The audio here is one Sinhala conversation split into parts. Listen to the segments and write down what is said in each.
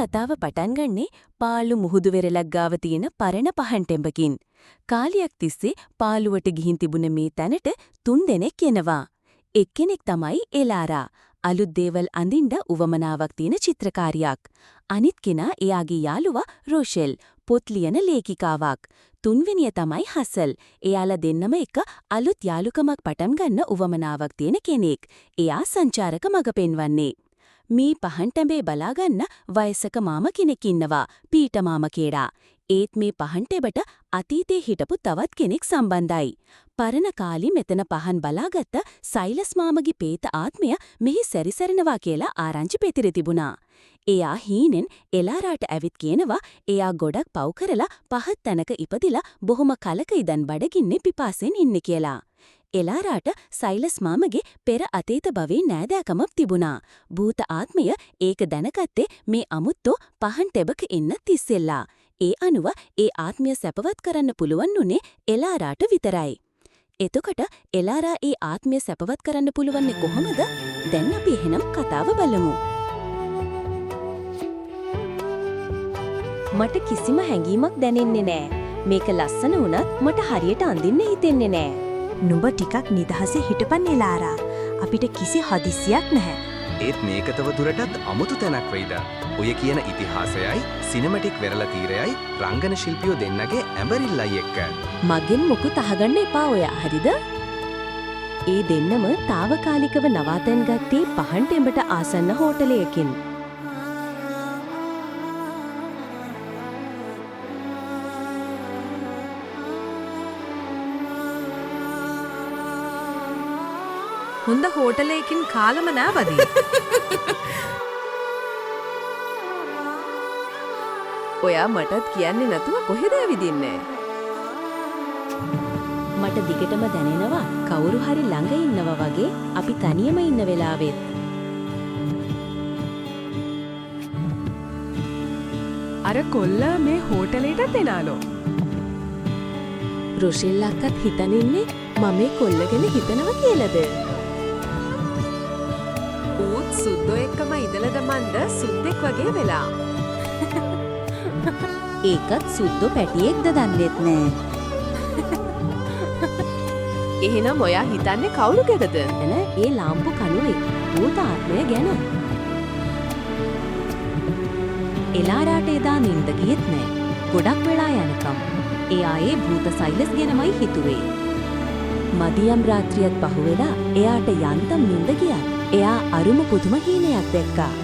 කතාව පටන් ගන්නේ පාළු මුහුදු වෙරළක් ගාව තියෙන පරණ පහන් ටෙඹකින්. කාලයක් තිස්සේ පාළුවට ගිහින් තිබුණ මේ තැනට 3 දෙනෙක් එනවා. එක්කෙනෙක් තමයි එලාරා. අලුත් දේවල් අඳින්න උවමනාවක් තියෙන චිත්‍රකාරියක්. අනිත් කෙනා එයාගේ යාළුවා රොෂෙල්, පොත් ලියන ලේඛිකාවක්. තුන්වෙනිය තමයි හසල්. එයාලා දෙන්නම එක අලුත් යාළුකමක් පටන් ගන්න උවමනාවක් තියෙන කෙනෙක්. එයා සංචාරක මඟ පෙන්වන්නේ. මේ පහන් ටැඹේ බලාගන්න වයසක මාම කෙනෙක් ඉන්නවා, පීට මාම කියලා. ඒත් මේ පහන් ටෙබට අතීතේ හිටපු තවත් කෙනෙක් සම්බන්ධයි. පරණ කාලි මෙතන පහන් බලාගත්ත සයිලස් මාමගේ පේත ආත්මය මෙහි සැරිසරනවා කියලා ආරංචි පෙතිරි තිබුණා. එයා හීනෙන් එලාරාට ඇවිත් කියනවා එයා ගොඩක් පව් කරලා පහත් තැනක ඉපදිලා බොහොම කලක ඉඳන් බඩගින්නේ පිපාසෙන් ඉන්නේ කියලා. එලාරාට සයිලස් මාමගේ පෙර අතීත භවයේ නෑදෑකමක් තිබුණා. භූත ආත්මය ඒක දැනගත්තේ මේ අමුත්තෝ පහන් ටෙබක ඉන්න තිස්සෙල්ලා. ඒ අනුව ඒ ආත්මය සැපවත් කරන්න පුළුවන් උනේ එලාරාට විතරයි. එතකොට එලාරා ඒ ආත්මය සැපවත් කරන්න පුළුවන්නේ කොහොමද? දැන් අපි එහෙනම් කතාව බලමු. මට කිසිම හැඟීමක් දැනෙන්නේ නෑ. මේක ලස්සන වුණත් මට හරියට අඳින්න හිතෙන්නේ නෑ. නුඹ ටිකක් නිදහසේ හිටපන් එලාරා. අපිට කිසි හදිස්සියක් නැහැ. ඒත් මේක තව දුරටත් අමුතු තැනක් වෙයිද? ඔය කියන ඉතිහාසයයි සිනමැටික් වෙරළ තීරයයි රංගන ශිල්පියෝ දෙන්නගේ ඇඹරිල්ලයි එක්ක. මගෙන් මොකුත් අහගන්න එපා ඔයා, හරිද? ඒ දෙන්නම తాවකාලිකව නවාතැන් ගත්තේ පහන් ටෙඹට ආසන්න හෝටලයකින්. හොඳ හෝටලයකින් කාලම නෑවදී. ඔයා මටත් කියන්නේ නැතුව කොහෙද ඇවිදින්නේ? මට දිගටම දැනෙනවා කවුරු හරි ළඟ ඉන්නවා වගේ අපි තනියම ඉන්න වෙලාවෙත්. අර කොල්ල මේ හෝටලෙට එනාලෝ. රොෂෙල් අක්කත් හිතන් ඉන්නේ මම මේ කොල්ල ගැන හිතනවා කියලාද? ඌත් සුද්දෝ එක්කම ඉඳලා දමන්ද සුද්දෙක් වගේ වෙලා. ඒකත් සුද්දෝ පැටියෙක්ද දන්නේත් නෑ. එහෙනම් ඔයා හිතන්නේ කවුරු ගැනද? එන ඒ ලාම්පු කණුවේ භූත ආත්මය ගැන. එලාරාට එදා නින්ද ගියෙත් නෑ. ගොඩක් වෙලා යනකම්. එයා ඒ භූත සයිලස් ගැනමයි හිතුවේ. මදියම් රාත්‍රියත් පහුවෙලා එයාට යන්තම් නින්ද ගියා. එයා අරුම පුදුම හීනයක් දැක්කා.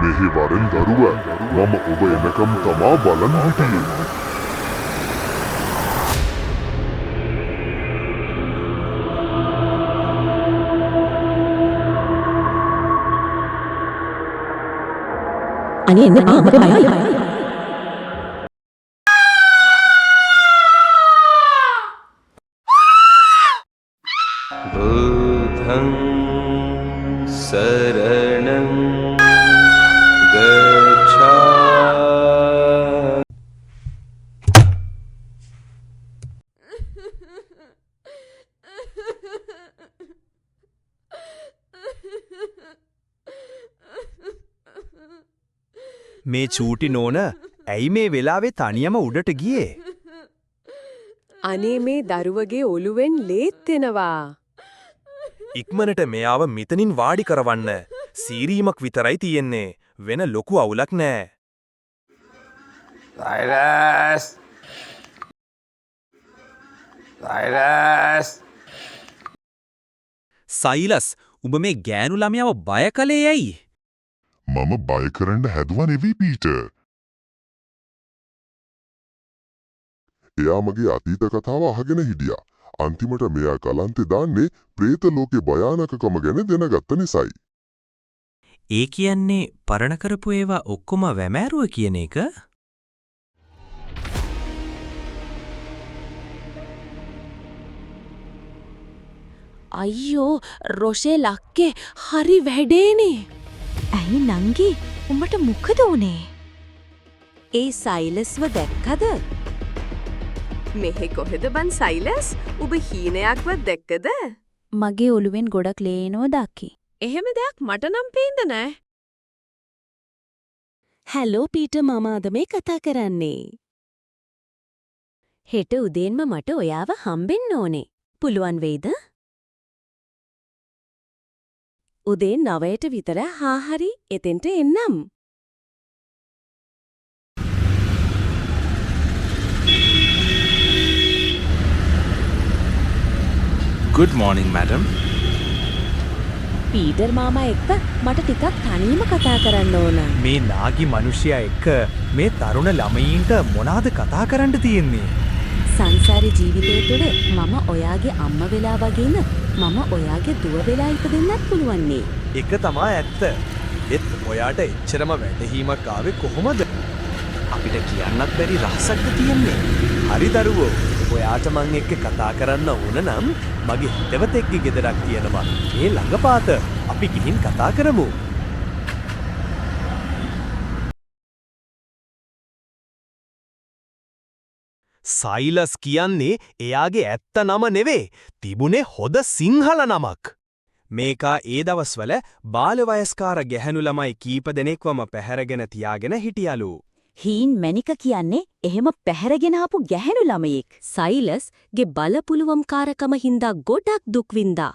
මෙහි වරෙන් දරුවා මම ඔබ එනකම් තමා බලන් හිටියේ. අනේ එන්න මට බයයි. බුද්ධං සරණං ගච්ඡාමි. මේ චූටි නෝන ඇයි මේ වෙලාවේ තනියම උඩට ගියේ? අනේ මේ දරුවගේ ඔළුවෙන් ලේත් එනවා. ඉක්මනට මෙයාව මෙතනින් වාඩි කරවන්න. සීරීමක් විතරයි තියෙන්නේ. වෙන ලොකු අවුලක් නෑ. සයිලස් සයිලස් සයිලස් උඹ මේ ගෑනු ළමයාව බය කළේ ඇයි? මම බය කරන්න හැදුව නෙවී පීටර්. එයා මගේ අතීත කතාව අහගෙන හිටියා. අන්තිමට මෙයා කලන්තේ දාන්නේ ප්‍රේත ලෝකේ භයානකකම ගැන දැනගත්ත නිසායි. ඒ කියන්නේ පරණ කරපු ඒවා ඔක්කොම වැමෑරුව කියන එක? අයියෝ රොෂේ ලක්කේ හරි වැඩේනේ. ඇයි නංගි උඹට මොකද උනේ? ඒ සයිලස්ව දැක්කද? මෙහෙ කොහෙද බන් සයිලස්? ඔබ හීනයක්වත් දැක්කද? මගේ ඔළුවෙන් ගොඩක් ලේනෝ දකි. එහෙම දෙයක් මට නම් පේන්න නෑ. හැලෝ පීටර් මම අද මේ කතා කරන්නේ. හෙට උදේන්ම මට ඔයාව හම්බෙන්න ඕනේ. පුළුවන් වෙයිද? උදේ 9ට විතර හරි එතෙන්ට එන්නම්. Good morning, madam. පීටර් මාමා එක්ක මට ටිකක් තනියම කතා කරන්න ඕන. මේ නාගි මිනිසයා එක්ක මේ තරුණ ළමයින්ට මොනවාද කතා කරන්න තියෙන්නේ? සංසාරේ ජීවිතය තුළ මම ඔයාගේ අම්මා වෙලා වගේම මම ඔයාගේ දුව වෙලා ඉපදෙන්නත් පුළුවන් නේ. එක තමයි ඇත්ත. ඒත් ඔයාට එච්චරම වැටහීමක් ආවේ කොහොමද? අපිට කියන්නත් බැරි රහසක්ද තියෙන්නේ. හරි දරුවෝ, ඔයාට මං එක්ක කතා කරන්න ඕන නම් මගේ හිතවතෙක්ගේ ගෙදරක් තියෙනවා. ඒ ළඟපාත. අපි ගිහින් කතා කරමු. සයිලස් කියන්නේ එයාගේ ඇත්ත නම නෙවේ. තිබුණේ හොද සිංහල නමක්. මේකා ඒ දවස්වල බාලවයස්කාර ගැහැණු ළමයි කීප දෙනෙක්වම පැහැරගෙන තියාගෙන හිටියලු. හීන් මැනික කියන්නේ එහෙම පැහැරගෙන ආපු ගැහැණු ළමයෙක්. සයිලස්ගේ බලපුලුවම්කාරකම හින්දා ගොඩක් දුක් විඳා.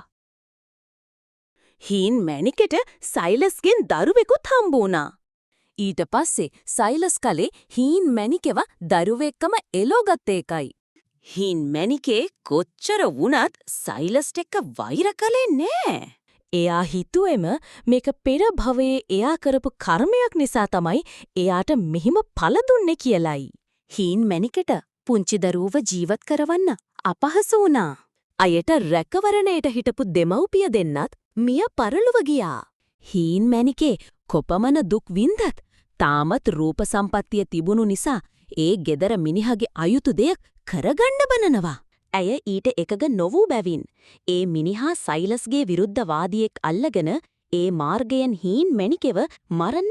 හීන් මැනිකට සයිලස්ගෙන් දරුවෙකුත් හම්බ වුණා. ඊට පස්සේ සයිලස් කලේ හීන් මැනිකෙව දරුවෙක්කම එලෝගත් ඒකයි. හීන් මැනිකේ කොච්චර වුණත් සයිලස්ට එක්ක වෛර කළේ නෑ. එයා හිතුවෙම මේක පෙර භවයේ එයා කරපු කර්මයක් නිසා තමයි එයාට මෙහිම පළ දුන්නේ කියලයි. හීන් මැනිකට පුංචි දරුවව ජීවත් කරවන්න අපහසු වුණා. අයට රැකවරණයට හිටපු දෙමව්පිය දෙන්නත් මිය පරලොව ගියා. හීන් මැනිකේ කොපමණ දුක් වින්දත් තාමත් රූප සම්පත්තිය තිබුණු නිසා ඒ ගෙදර මිනිහගේ අයුතු දෙයක් කරගන්න බනනවා. ඇය ඊට එකග නොවූ බැවින් ඒ මිනිහා සයිලස්ගේ විරුද්ධවාදියෙක් අල්ලගෙන ඒ මාර්ගයෙන් හීන් මැනිකෙව මරන්න.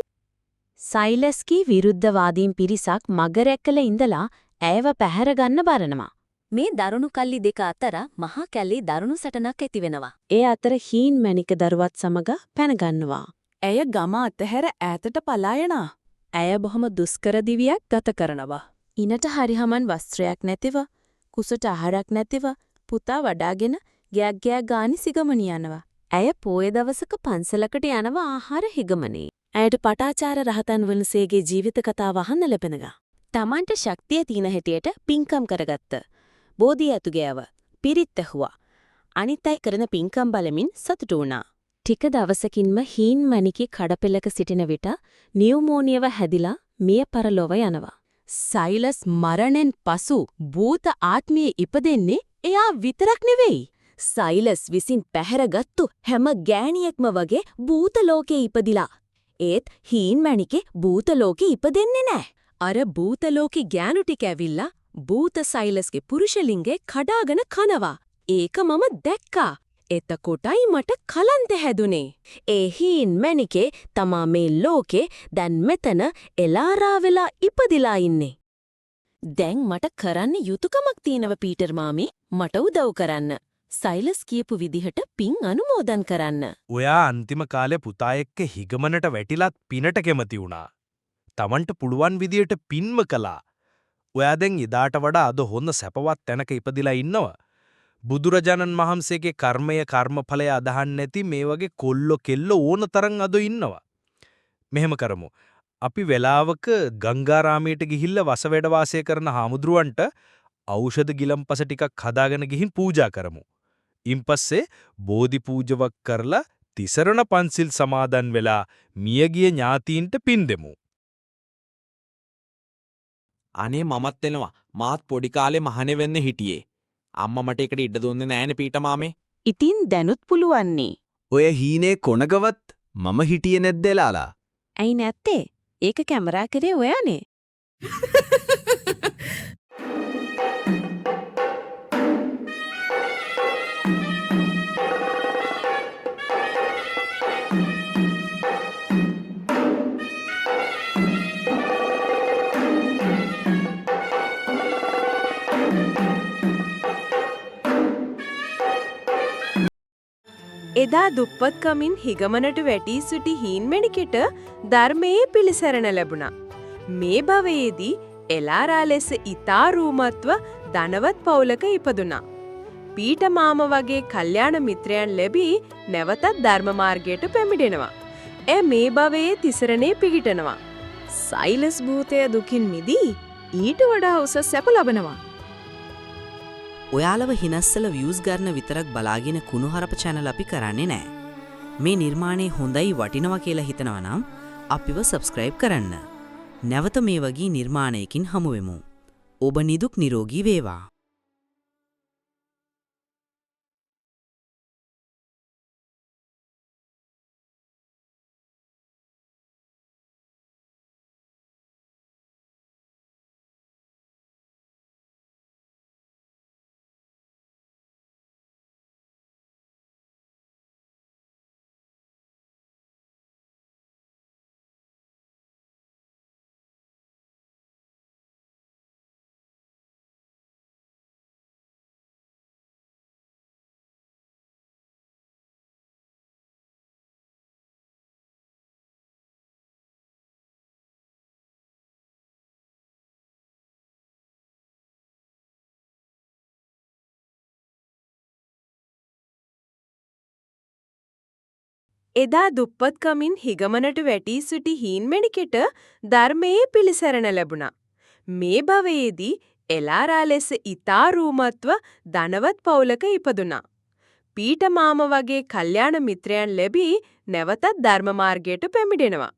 සයිලස්ගේ විරුද්ධවාදීන් පිරිසක් මගරැක්කල ඉඳලා ඇයව පැහැරගන්න බරනවා. මේ දරුණු කල්ලි දෙක අතර මහා කැල්ලේ දරුණු සටනක් ඇති වෙනවා. ඒ අතර හීන් මැනික දරුවත් සමග පැනගන්නවා. ඇය ගම අතහැර ඈතට පලා යනවා. ඇය බොහොම දුෂ්කර දිවියක් ගත කරනවා. ඉනට හරිහමන් වස්ත්‍රයක් නැතිව, කුසට ආහාරයක් නැතිව පුතා වඩාගෙන ගෑග් ගානි සිගමන යනවා. ඇය පෝය දවසක පන්සලකට යනවා ආහාර හිගමනේ. ඇයට පටාචාර රහතන් වහන්සේගේ ජීවිත කතාව අහන්න ලැබෙනවා. Tamanට ශක්තිය තියෙන හැටියට පින්කම් කරගත්ත. බෝධි ඇතු ගෑව. පිරිත් ඇහුවා. අනිත් අය කරන පින්කම් බලමින් සතුටු වුණා. ටික දවසකින්ම හීන් මැනිකේ කඩපෙළක සිටින විට නියුමෝනියව හැදිලා මිය පරලොව යනවා. සයිලස් මරණයෙන් පසු භූත ආත්මයේ ඉපදෙන්නේ එයා විතරක් නෙවෙයි. සයිලස් විසින් පැහැරගත්තු හැම ගෑණියෙක්ම වගේ භූත ලෝකේ ඉපදිලා. ඒත් හීන් මැනිකේ භූත ලෝකේ ඉපදෙන්නේ නැහැ. අර භූත ලෝකේ ගෑනු ටික ඇවිල්ලා භූත සයිලස්ගේ පුරුෂලිංගේ කඩාගෙන කනවා. ඒක මම දැක්කා. එතකොටයි මට කලන්ත හැදුනේ. ඒ හීන් මැනිකේ තමා මේ ලෝකේ දැන් මෙතන එලාරා වෙලා ඉපදිලා ඉන්නේ. දැන් මට කරන්න යුතුයකමක් තියෙනව පීටර් මාමි. මට උදව් කරන්න. සයිලස් කියපු විදිහට පින් අනුමෝදන් කරන්න. ඔයා අන්තිම කාලේ පුතා එක්ක හිගමනට වැටිලත් පිනට කැමති වුණා. Tamanට පුළුවන් විදියට පින්ම කළා. ඔයා දැන් එදාට වඩා අද හොඳ සැපවත් තැනක ඉපදිලා ඉන්නවා. බුදුරජාණන් වහන්සේගේ කර්මය කර්මඵලය අදහන් නැති මේ වගේ කොල්ලෝ කෙල්ලෝ ඕන තරම් අද ඉන්නවා. මෙහෙම කරමු. අපි වෙලාවක ගංගාරාමයට ගිහිල්ලා වසවැඩ වාසය කරන හාමුදුරුවන්ට ඖෂධ ගිලම්පස ටිකක් හදාගෙන ගිහින් පූජා කරමු. ඉන්පස්සේ බෝධි පූජාවක් කරලා තිසරණ පන්සිල් සමාදන් වෙලා මියගිය ඥාතීන්ට පින් දෙමු. අනේ මමත් එනවා. මාත් පොඩි කාලේ මහනේ වෙන්න හිටියේ. අම්මා මට එකට ඉඩ දුන්නේ නෑනේ පීටමාමේ. ඉතින් දැනුත් පුළුවන්නේ. ඔය හීනේ කොනගවත් මම හිටියේ නැද්ද එලාලා? ඇයි නැත්තේ? ඒක කැමරා කරේ ඔයානේ. එදා දුප්පත්කමින් හිගමනට වැටී සිටි හීන්මැණිකට ධර්මයේ පිළිසරණ ලැබුණා. මේ භවයේදී එලාරා ලෙස ඊතා රූමත්ව ධනවත් පවුලක ඉපදුනා. පීට මාම වගේ කල්යාණ මිත්‍රයන් ලැබී නැවතත් ධර්ම මාර්ගයට පැමිණෙනවා. එය මේ භවයේ තිසරණේ පිහිටනවා. සයිලස් භූතය දුකින් මිදී ඊට වඩා උසස් සැප ලබනවා. ඔයාලව හිනස්සල views ගන්න විතරක් බලාගෙන කුණුහරප channel අපි කරන්නේ නෑ. මේ නිර්මාණය හොඳයි වටිනවා කියලා හිතනවා නම් අපිව subscribe කරන්න. නැවත මේ වගේ නිර්මාණයකින් හමු වෙමු. ඔබ නිදුක් නිරෝගී වේවා. එදා දුප්පත්කමින් හිගමනට වැටී සිටි හීන්මැණිකට ධර්මයේ පිළිසරණ ලැබුණා. මේ භවයේදී එලාරා ලෙස ඊතා රූමත්ව ධනවත් පවුලක ඉපදුනා. පීට මාම වගේ කල්යාණ මිත්‍රයන් ලැබී නැවතත් ධර්ම මාර්ගයට පැමිණෙනවා.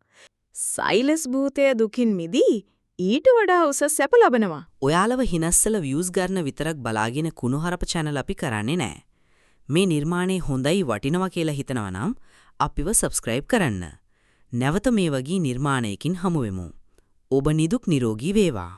සයිලස් භූතය දුකින් මිදී ඊට වඩා උසස් සැප ලබනවා. ඔයාලව හිනස්සල views ගන්න විතරක් බලාගෙන කුණුහරප channel අපි කරන්නේ නෑ. මේ නිර්මාණය හොඳයි වටිනවා කියලා හිතනවා නම් අපිව subscribe කරන්න. නැවත මේ වගේ නිර්මාණයකින් හමු වෙමු. ඔබ නිදුක් නිරෝගී වේවා.